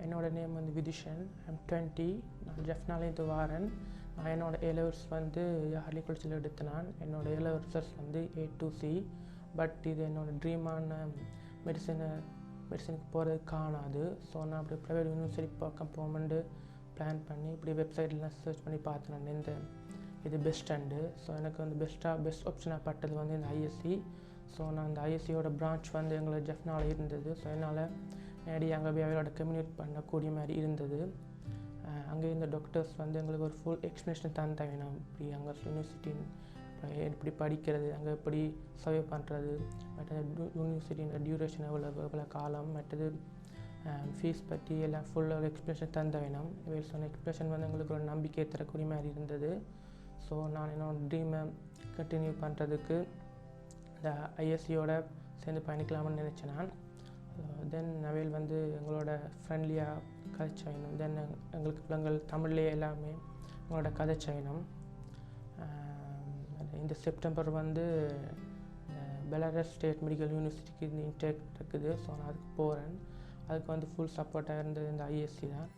என்னோடய நேம் வந்து விதிஷன். ஐம் 20. நான் ஜெஃப்னாலேருந்து வாரன். நான் என்னோடய A-levels வந்து ஹார்லிகுல்ச்சரில் எடுத்தேன். என்னோடய A-level ரிசல்ட்ஸ் வந்து A2C. பட் இது என்னோடய ட்ரீமான மெடிசனுக்கு போகிறது காணாது. ஸோ நான் அப்படி ப்ரைவேட் யூனிவர்சிட்டி பக்கம் போகணுன்னு பிளான் பண்ணி இப்படி வெப்சைட்லாம் சர்ச் பண்ணி பார்த்தேன் இந்த இது பெஸ்ட்டுண்டு. ஸோ எனக்கு வந்து பெஸ்ட் ஆப்ஷனாக பட்டது வந்து இந்த ஐஎஸ்சி. ஸோ நான் அந்த ஐஎஸ்சியோட பிரான்ச் வந்து எங்களை ஜெஃப்னாவில் இருந்தது. ஸோ என்னால் நேரடி அங்கே போய் அவளோட கம்யூனிகேட் பண்ணக்கூடிய மாதிரி இருந்தது. அங்கே இருந்த டாக்டர்ஸ் வந்து எங்களுக்கு ஒரு ஃபுல் எக்ஸ்ப்ளனேஷன் தந்தாங்க. இப்படி அங்கே யூனிவர்சிட்டி எப்படி படிக்கிறது, அங்கே எப்படி சர்வே பண்ணுறது, மற்றது யூனிவர்சிட்டியோட டியூரேஷன் எவ்வளோ காலம், மற்றது ஃபீஸ் பற்றி எல்லாம் ஃபுல்லாக எக்ஸ்ப்ளனேஷன் தந்தாங்க. இவை சொன்ன எக்ஸ்ப்ளனேஷன் வந்து எங்களுக்கு ஒரு நம்பிக்கை தரக்கூடிய மாதிரி இருந்தது. ஸோ நான் என்னோடய ட்ரீமை கண்டினியூ பண்ணுறதுக்கு இந்த ஐஎஸ்சியோட சேர்ந்து பயணிக்கலாம்னு நினச்சேன் நான். தென் அவையில் வந்து எங்களோட ஃப்ரெண்ட்லியாக கதைச்சயணும். தென் எங்கள் தமிழ்லேயே எல்லாமே எங்களோட கதைச்சயணும். இந்த செப்டம்பர் வந்து பெலாரஸ் ஸ்டேட் மெடிக்கல் யூனிவர்சிட்டிக்கு இந்த இன்டேக் இருக்குது. ஸோ நான் அதுக்கு போகிறேன். அதுக்கு வந்து ஃபுல் சப்போர்ட்டாக இருந்தது இந்த ஐஎஸ்சி தான்.